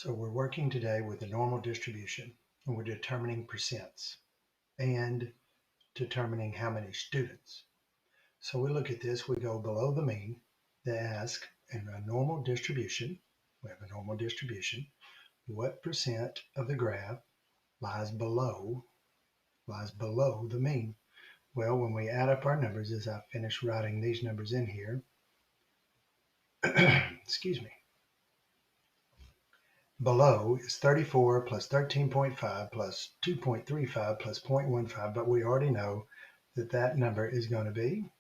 So we're working today with the normal distribution, and we're determining percents and determining how many students. So we look at this, we go below the mean. They ask in a normal distribution, we have a normal distribution, what percent of the graph lies below the mean? Well, when we add up our numbers, as I finish writing these numbers in here, excuse me, below is 34 plus 13.5 plus 2.35 plus 0.15, but we already know that that number is going to be,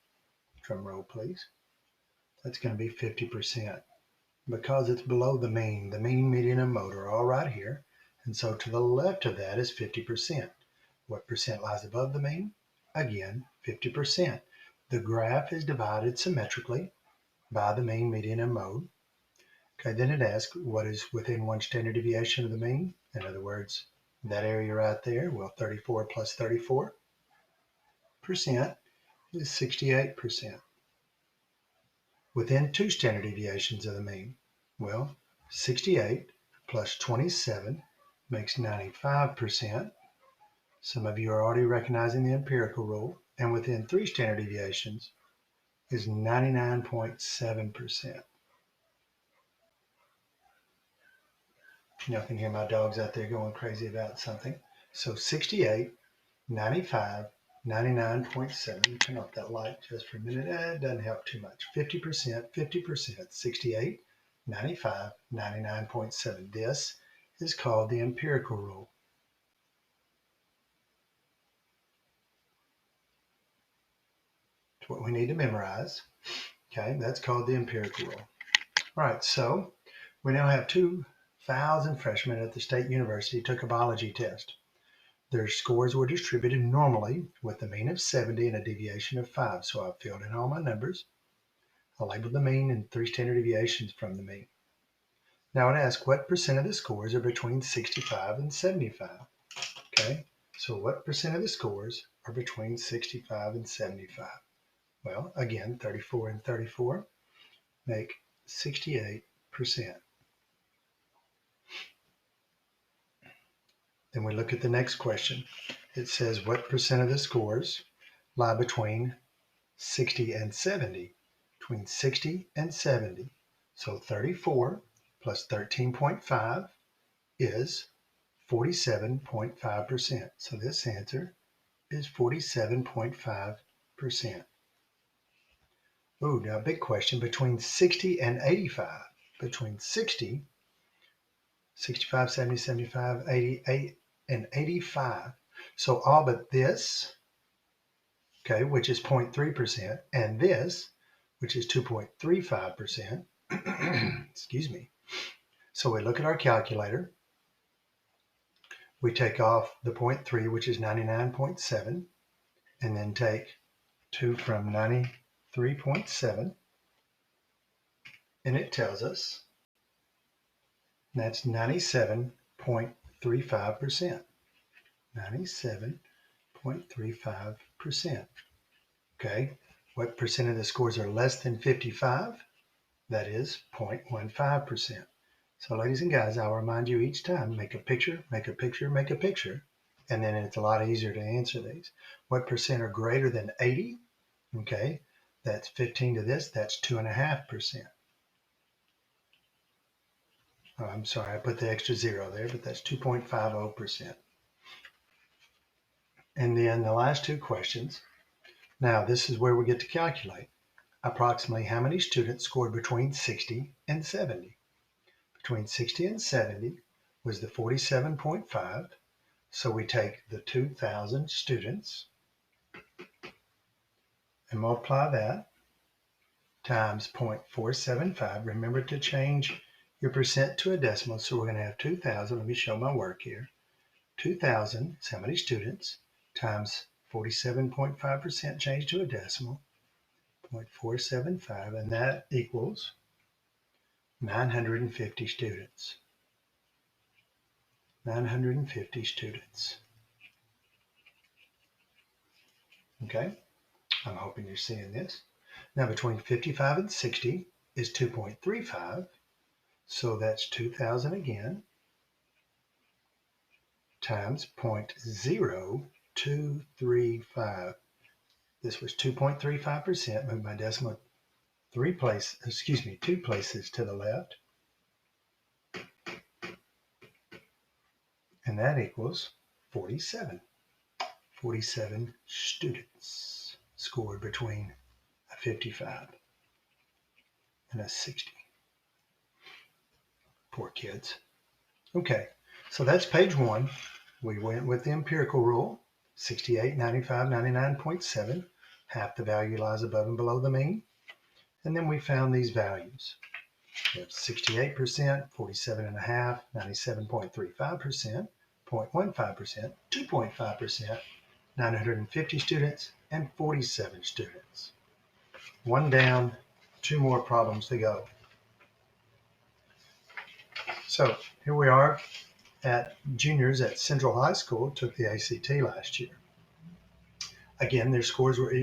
drum roll please, that's going to be 50%. Because it's below the mean, median, and mode are all right here. And so to the left of that is 50%. What percent lies above the mean? Again, 50%. The graph is divided symmetrically by the mean, median, and mode. Okay, then it asks what is within 1 standard deviation of the mean. In other words, that area right there, well, 34 plus 34% is 68%. Within 2 standard deviations of the mean, well, 68 plus 27 makes 95%. Some of you are already recognizing the empirical rule. And within 3 standard deviations is 99.7%. Y'all can hear my dogs out there going crazy about something. So 68, 95, 99.7. Turn off that light just for a minute. It doesn't help too much. 50%, 68, 95, 99.7. This is called the empirical rule. It's what we need to memorize. Okay, that's called the empirical rule. All right, so we now have 2,000 freshmen at the State University took a biology test. Their scores were distributed normally with a mean of 70 and a deviation of 5. So I filled in all my numbers. I labeled the mean and 3 standard deviations from the mean. Now it asks what percent of the scores are between 65 and 75. Okay, so what percent of the scores are between 65 and 75? Well, again, 34 and 34 make 68%. Then we look at the next question. It says what percent of the scores lie between 60 and 70? Between 60 and 70. So 34 plus 13.5 is 47.5%. So this answer is 47.5%. Ooh, now big question, between 60 and 85. Between 60, 65, 70, 75, 88, and 85. So all but this, okay, which is 0.3%, and this, which is 2.35%, excuse me. So we look at our calculator. We take off the 0.3, which is 99.7, and then take 2 from 93.7, and it tells us that's 97.35%. 97.35%. Okay, what percent of the scores are less than 55? That is 0.15%. So ladies and guys, I'll remind you each time, make a picture, make a picture, make a picture, and then it's a lot easier to answer these. What percent are greater than 80? Okay, that's 15 to this, that's 2.5%. Oh, I'm sorry, I put the extra 0 there, but that's 2.50%. And then the last 2 questions. Now this is where we get to calculate approximately how many students scored between 60 and 70. Between 60 and 70 was the 47.5. So we take the 2,000 students and multiply that times 0.475. Remember to change your percent to a decimal. So we're going to have 2,000. Let me show my work here. 2,000 is how many students times 47.5% change to a decimal, 0.475, and that equals 950 students. 950 students. Okay, I'm hoping you're seeing this. Now between 55 and 60 is 2.35. So that's 2,000 again times 0.0235. This was 2.35%. Move my decimal two places to the left. And that equals 47. 47 students scored between a 55 and a 60. Poor kids. Okay, so that's page 1. We went with the empirical rule, 68, 95, 99.7. Half the value lies above and below the mean. And then we found these values. We have 68%, 47.5%, 97.35%, 0.15%, 2.5%, 950 students, and 47 students. One down, 2 more problems to go. So here we are at juniors at Central High School, took the ACT last year. Again, their scores were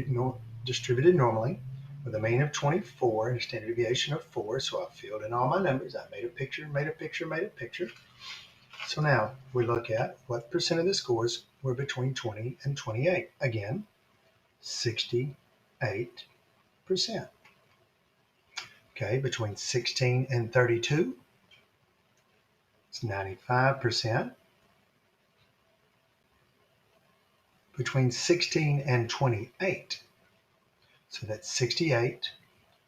distributed normally with a mean of 24 and a standard deviation of 4. So I filled in all my numbers. I made a picture, made a picture, made a picture. So now we look at what percent of the scores were between 20 and 28. Again, 68%. Okay, between 16 and 32, it's 95%. Between 16 and 28, so that's 68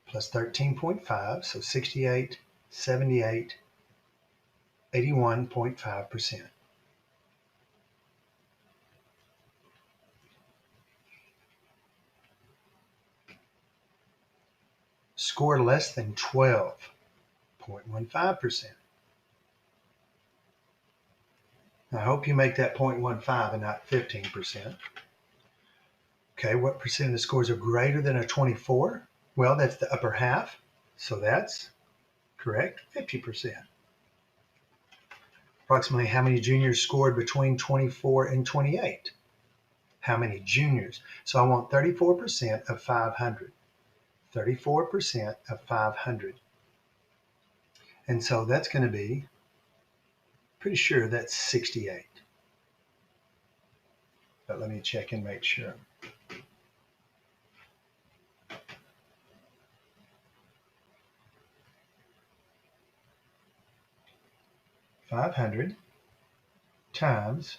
plus 13.5, so 68, 78, 81.5%. Score less than 12.15%. I hope you make that 0.15 and not 15%. Okay, what percent of the scores are greater than a 24? Well, that's the upper half, so that's correct, 50%. Approximately how many juniors scored between 24 and 28? How many juniors? So I want 34% of 500. 34% of 500. And so that's going to be, pretty sure that's 68. But let me check and make sure. $500 times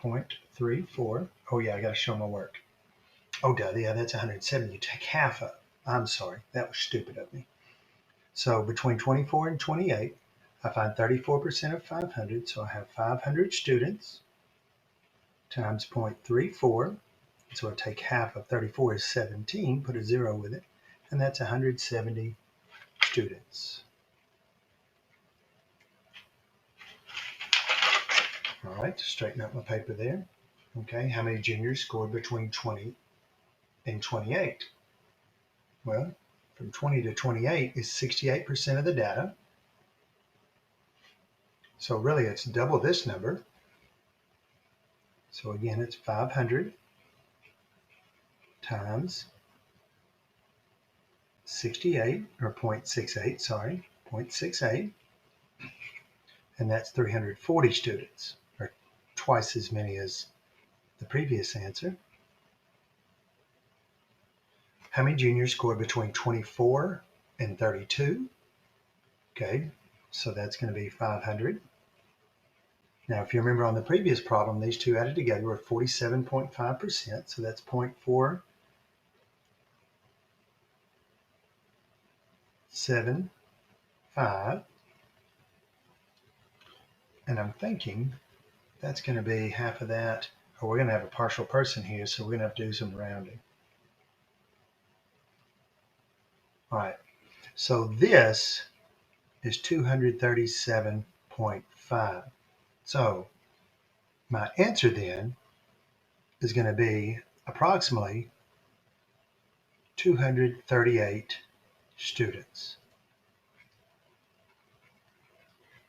0.34. Oh yeah, I got to show my work. Oh duh, yeah, that's 170. You take half of. I'm sorry, that was stupid of me. So between 24 and 28, I find 34% of 500. So I have 500 students times 0.34. So I take half of 34 is 17, put a 0 with it, and that's 170 students. All right, straighten up my paper there. Okay, how many juniors scored between 20 and 28? Well, from 20 to 28 is 68% of the data. So really it's double this number. So again, it's 500 times 68, or 0.68, sorry, 0.68. And that's 340 students, or twice as many as the previous answer. How many juniors scored between 24 and 32? Okay, so that's going to be 500. Now, if you remember on the previous problem, these two added together were 47.5%, so that's 0.475. And I'm thinking that's going to be half of that, or we're going to have a partial person here, so we're going to have to do some rounding. All right, so this is 237.5. So my answer then is going to be approximately 238 students.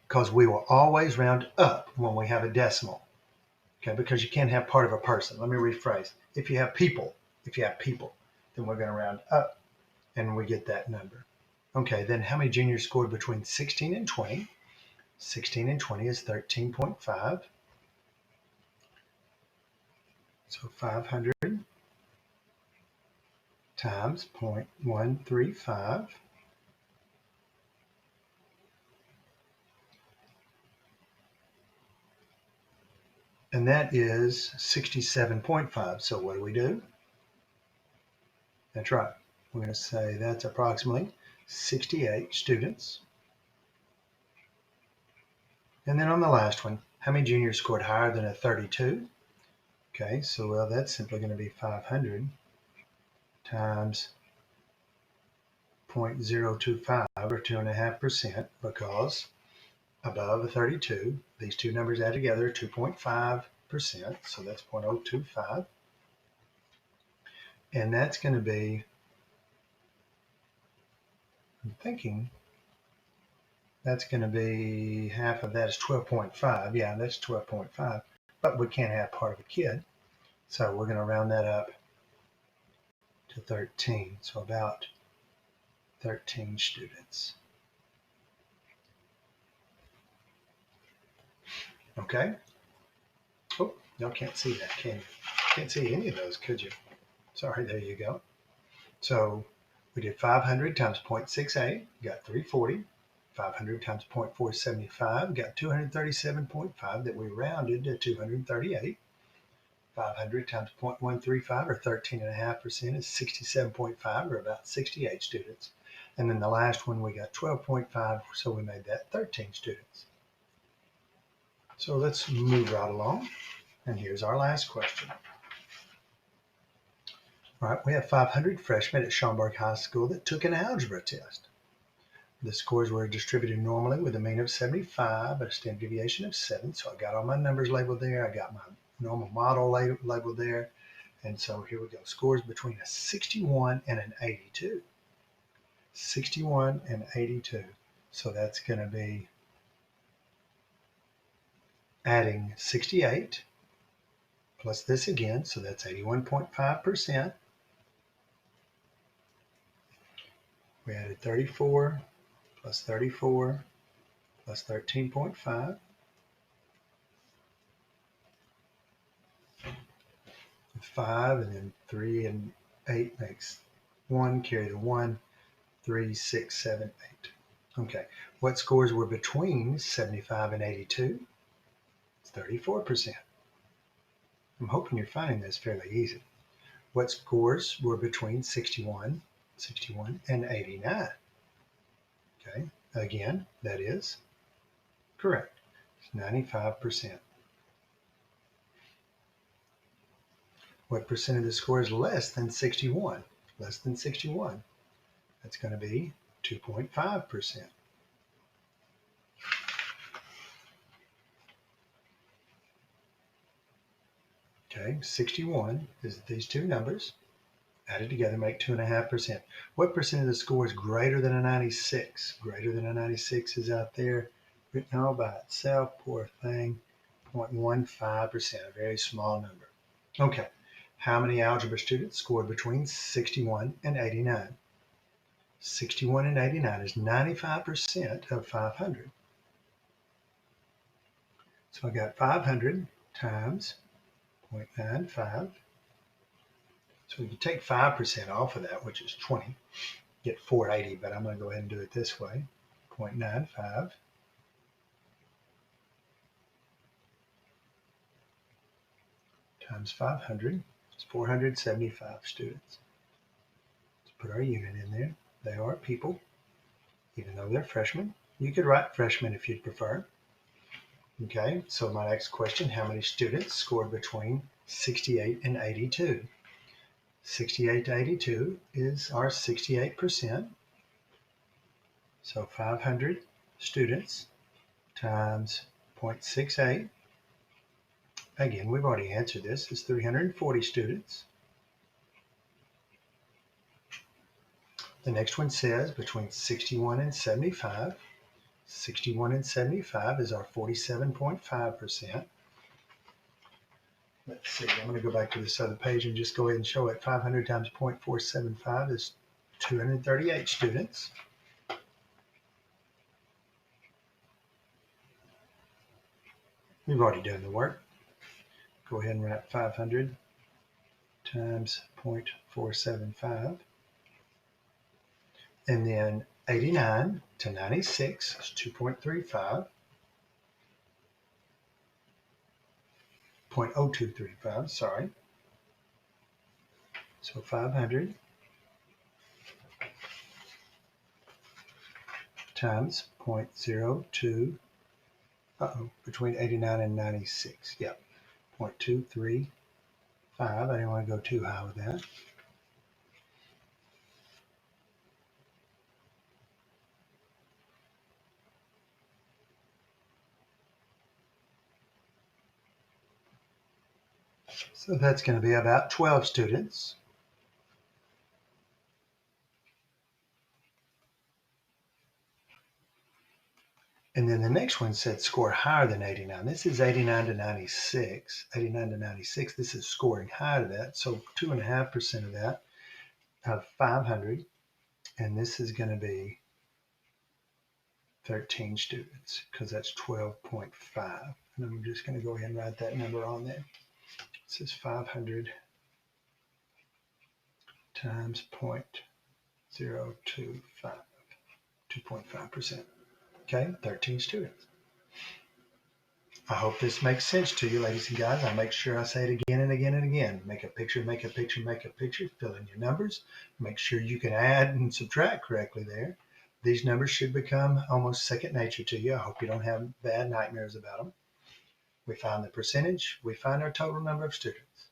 Because we will always round up when we have a decimal. Okay, because you can't have part of a person. Let me rephrase. If you have people, then we're going to round up and we get that number. Okay, then how many juniors scored between 16 and 20? 16 and 20 is 13.5. So 500 times 0.135, and that is 67.5. So what do? That's right. We're going to say that's approximately 68 students. And then on the last one, how many juniors scored higher than a 32? Okay, so well, that's simply going to be 500 times 0.025 or 2.5%, because above a 32, these two numbers add together 2.5%, so that's 0.025. And that's going to be, I'm thinking, that's going to be half of that is 12.5. Yeah, that's 12.5, but we can't have part of a kid. So we're going to round that up to 13. So about 13 students. Okay. Oh, y'all can't see that, can you? Can't see any of those, could you? Sorry, there you go. So we did 500 times 0.68, got 340. 500 times 0.475, got 237.5 that we rounded to 238. 500 times 0.135 or 13.5% is 67.5 or about 68 students. And then the last one we got 12.5, so we made that 13 students. So let's move right along. And here's our last question. All right, we have 500 freshmen at Schaumburg High School that took an algebra test. The scores were distributed normally with a mean of 75 and a standard deviation of 7. So I got all my numbers labeled there. I got my normal model labeled there. And so here we go. Scores between a 61 and an 82. 61 and 82. So that's going to be adding 68 plus this again. So that's 81.5%. We added 34 plus 34 plus 13.5. 5 and then 3 and 8 makes 1. Carry the 1. 3, 6, 7, 8. Okay. What scores were between 75 and 82? It's 34%. I'm hoping you're finding this fairly easy. What scores were between 61 and 89? Okay. Again, that is correct. It's 95%. What percent of the score is less than 61? Less than 61. That's going to be 2.5%. Okay, 61 is these two numbers added together make 2.5%. What percent of the score is greater than a 96? Greater than a 96 is out there written all by itself. Poor thing. 0.15%, a very small number. Okay, how many algebra students scored between 61 and 89? 61 and 89 is 95% of 500. So I got 500 times 0.95. So we can take 5% off of that, which is 20, get 480, but I'm going to go ahead and do it this way. 0.95 times 500 is 475 students. Let's put our unit in there. They are people, even though they're freshmen. You could write freshmen if you'd prefer. Okay, so my next question, how many students scored between 68 and 82? 68 to 82 is our 68%. So 500 students times 0.68. Again, we've already answered this. It's 340 students. The next one says between 61 and 75. 61 and 75 is our 47.5%. Let's see, I'm going to go back to this other page and just go ahead and show it. 500 times 0.475 is 238 students. We've already done the work. Go ahead and write 500 times 0.475. And then 89 to 96 is 2.35. 0.0235, sorry. So 500 times 0.02, between 89 and 96. Yep, 0.235. I didn't want to go too high with that. So that's going to be about 12 students. And then the next one said score higher than 89. This is 89 to 96. 89 to 96. This is scoring higher to that. So 2.5% of that, of 500. And this is going to be 13 students because that's 12.5. And I'm just going to go ahead and write that number on there. This is 500 times 0.025, 2.5%. Okay, 13 students. I hope this makes sense to you, ladies and guys. I'll make sure I say it again and again and again. Make a picture, make a picture, make a picture. Fill in your numbers. Make sure you can add and subtract correctly there. These numbers should become almost second nature to you. I hope you don't have bad nightmares about them. We find the percentage. We find our total number of students.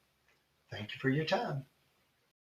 Thank you for your time.